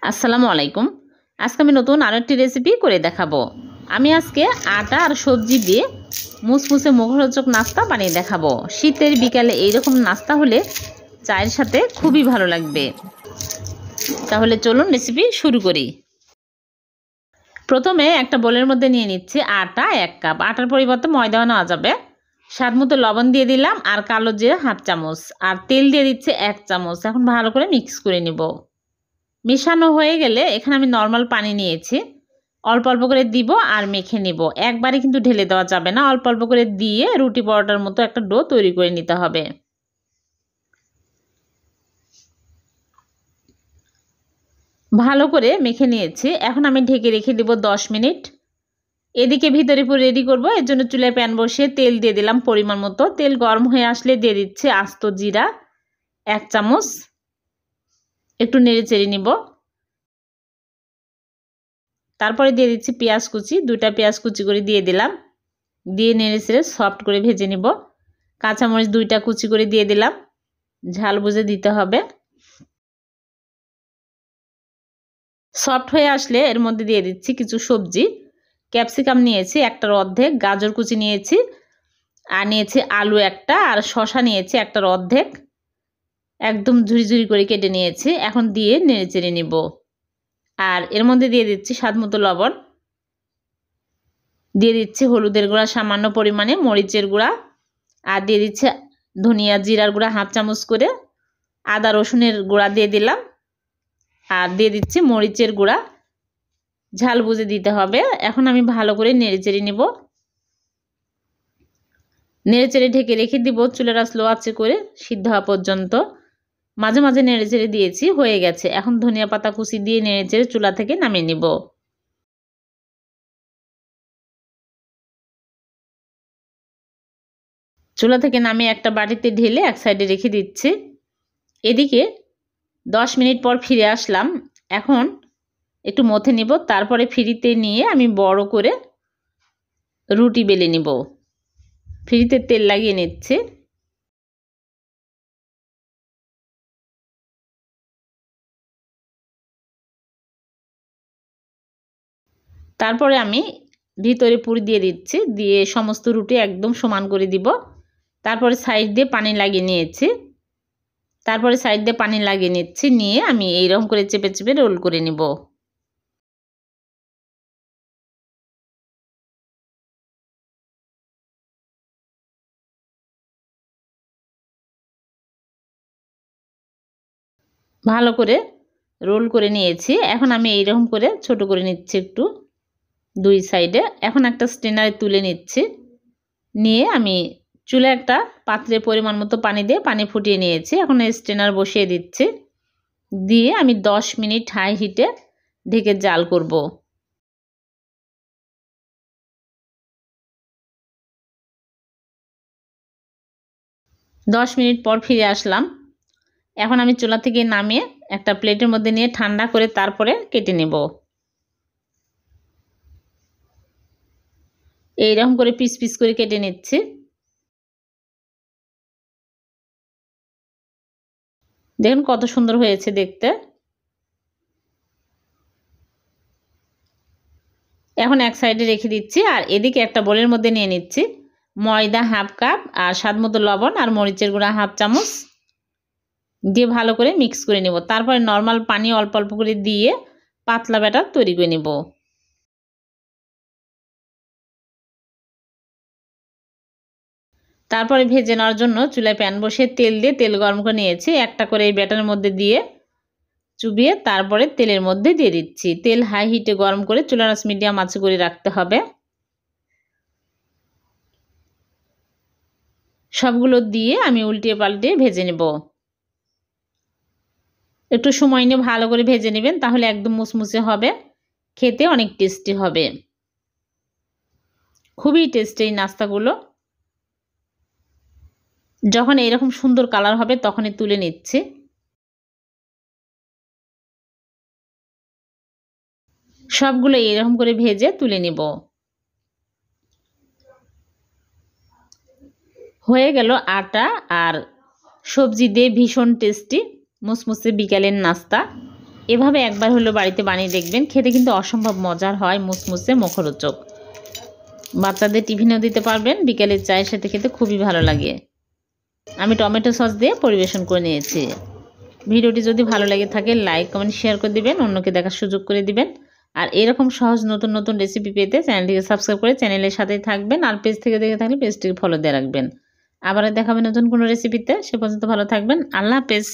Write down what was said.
আসসালামু আলাইকুম। আজকে আমি নতুন আরেকটি রেসিপি করে দেখাবো। আমি আজকে আটা আর সবজি দিয়ে মুসমুসে মুখরোচক নাস্তা বানিয়ে দেখাবো। শীতের বিকালে এইরকম নাস্তা হলে চায়ের সাথে খুবই ভালো লাগবে। তাহলে চলুন রেসিপি শুরু করি। প্রথমে একটা বোলের মধ্যে নিয়ে নিচ্ছি আটা 1 কাপ। আটার পরিবর্তে ময়দাও নেওয়া যাবে। স্বাদমতো লবণ দিয়ে দিলাম আর কালো জিরা হাফ চামচ আর তেল দিয়ে দিচ্ছি 1 চামচ। এখন ভালো করে মিক্স করে নিব। মেশানো হয়ে গেলে এখানে আমি নর্মাল পানি নিয়েছি, অল্প অল্প করে দিব আর মেখে নিব। একবারে কিন্তু ঢেলে দেওয়া যাবে না, অল্প অল্প করে দিয়ে রুটি পরোটার মতো একটা ডো তৈরি করে নিতে হবে। ভালো করে মেখে নিয়েছি, এখন আমি ঢেকে রেখে দিব 10 মিনিট। এদিকে ভিতরে পুরো রেডি করব। এর জন্য চুলায় প্যান বসিয়ে তেল দিয়ে দিলাম পরিমাণ মতো। তেল গরম হয়ে আসলে দিয়ে দিচ্ছি আস্ত জিরা 1 চামচ, একটু নেড়ে চেড়ে নিব। তারপরে দিয়ে দিচ্ছি পেঁয়াজ কুচি, 2টা পেঁয়াজ কুচি করে দিয়ে দিলাম। দিয়ে নেড়ে চেড়ে সফট করে ভেজে নিব। কাঁচামরিচ 2টা কুচি করে দিয়ে দিলাম, ঝাল বুঝে দিতে হবে। সফট হয়ে আসলে এর মধ্যে দিয়ে দিচ্ছি কিছু সবজি। ক্যাপসিকাম নিয়েছি 1টার অর্ধেক, গাজর কুচি নিয়েছি আর নিয়েছি আলু 1টা আর শসা নিয়েছি 1টার অর্ধেক, একদম ঝুরি ঝুরি করে কেটে নিয়েছি। এখন দিয়ে নেড়ে চেড়ে নিব। আর এর মধ্যে দিয়ে দিচ্ছি স্বাদমতো লবণ, দিয়ে দিচ্ছি হলুদের গুঁড়া সামান্য পরিমাণে, মরিচের গুঁড়া আর দিয়ে দিচ্ছে ধনিয়া জিরার গুঁড়া হাফ চামচ করে, আদা রসুনের গুঁড়া দিয়ে দিলাম আর দিয়ে দিচ্ছি মরিচের গুঁড়া, ঝাল বুঝে দিতে হবে। এখন আমি ভালো করে নেড়েচেড়ে নিব। নেড়েচেড়ে ঢেকে রেখে দিব চুলার আঁচ লো আঁচে করে সিদ্ধ হওয়া পর্যন্ত। মাঝে মাঝে নেড়েচেড়ে দিয়েছি, হয়ে গেছে। এখন ধনিয়া পাতা কুচি দিয়ে নেড়েচেড়ে চুলা থেকে নামিয়ে নিব। চুলা থেকে নামিয়ে একটা বাটিতে ঢেলে এক সাইডে রেখে দিচ্ছি। এদিকে 10 মিনিট পর ফিরে আসলাম। এখন একটু মথে নিব, তারপরে ফ্রিতে নিয়ে আমি বড় করে রুটি বেলে নিব। ফ্রিতে তেল লাগিয়ে নিচ্ছি। তারপরে আমি ভিতরে পুর দিয়ে দিচ্ছি, দিয়ে সমস্ত রুটি একদম সমান করে দিব। তারপরে সাইড দিয়ে পানি লাগিয়ে নিয়েছি। নিয়ে আমি এইরকম করে চেপে চেপে রোল করে নিব। ভালো করে রোল করে নিয়েছি। এখন আমি এইরকম করে ছোট করে নিচ্ছি একটু 2 সাইডে। এখন একটা স্ট্রেনারে তুলে নিচ্ছি। নিয়ে আমি চুলে একটা পাত্রে পরিমাণ মতো পানি দিয়ে পানি ফুটিয়ে নিয়েছি। এখন এই স্ট্রেনার বসিয়ে দিচ্ছি, দিয়ে আমি 10 মিনিট হাই হিটে ঢেকে জাল করব। 10 মিনিট পর ফিরে আসলাম। এখন আমি চুলা থেকে নামিয়ে একটা প্লেটের মধ্যে নিয়ে ঠান্ডা করে তারপরে কেটে নেব। এইরকম করে পিস পিস করে কেটে নিচ্ছি। দেখুন কত সুন্দর হয়েছে দেখতে। এখন এক সাইডে রেখে দিচ্ছি আর এদিকে একটা বোলের মধ্যে নিয়ে নিচ্ছি ময়দা হাফ কাপ আর স্বাদমতো লবণ আর মরিচের গুঁড়া হাফ চামচ দিয়ে ভালো করে মিক্স করে নেব। তারপরে নর্মাল পানি অল্প অল্প করে দিয়ে পাতলা ব্যাটার তৈরি করে নেব। তারপরে ভেজে নেওয়ার জন্য চুলায় প্যান বসিয়ে তেল দিয়ে তেল গরম করে নিয়েছি। একটা করে এই ব্যাটারের মধ্যে দিয়ে চুবিয়ে তারপরে তেলের মধ্যে দিয়ে দিচ্ছি। তেল হাই হিটে গরম করে চুলার আঁচ মিডিয়াম আঁচে করে রাখতে হবে। সবগুলো দিয়ে আমি উল্টিয়ে পাল্টিয়ে ভেজে নেব। একটু সময় নিয়ে ভালো করে ভেজে নেবেন, তাহলে একদম মুসমুসে হবে, খেতে অনেক টেস্টি হবে। খুবই টেস্টি এই নাস্তাগুলো। যখন এরকম সুন্দর কালার হবে তখনই তুলে নিচ্ছি। সবগুলো এরকম করে ভেজে তুলে নিব। হয়ে গেল আটা আর সবজি দিয়ে ভীষণ টেস্টি মুসমুসে বিকালের নাস্তা। এভাবে একবার হলো বাড়িতে বানিয়ে দেখবেন, খেতে কিন্তু অসম্ভব মজার হয়, মুসমুসে মুখরোচক। বাচ্চাদের টিফিনেও দিতে পারবেন, বিকেলের চায়ের সাথে খেতে খুবই ভালো লাগে। আমি টমেটো সস দিয়ে পরিবেশন করে নিয়েছি। ভিডিওটি যদি ভালো লাগে থাকে লাইক কমেন্ট শেয়ার করে দিবেন, অন্যকে দেখার সুযোগ করে দিবেন। আর এরকম সহজ নতুন নতুন রেসিপি পেতে চ্যানেলটিকে সাবস্ক্রাইব করে চ্যানেলের সাথেই থাকবেন। আর পেজ থেকে দেখে থাকলে পেজটিকে ফলো দিয়ে রাখবেন। আবার দেখাবেন নতুন কোনো রেসিপিতে। সে পর্যন্ত ভালো থাকবেন। আল্লাহ হাফেজ।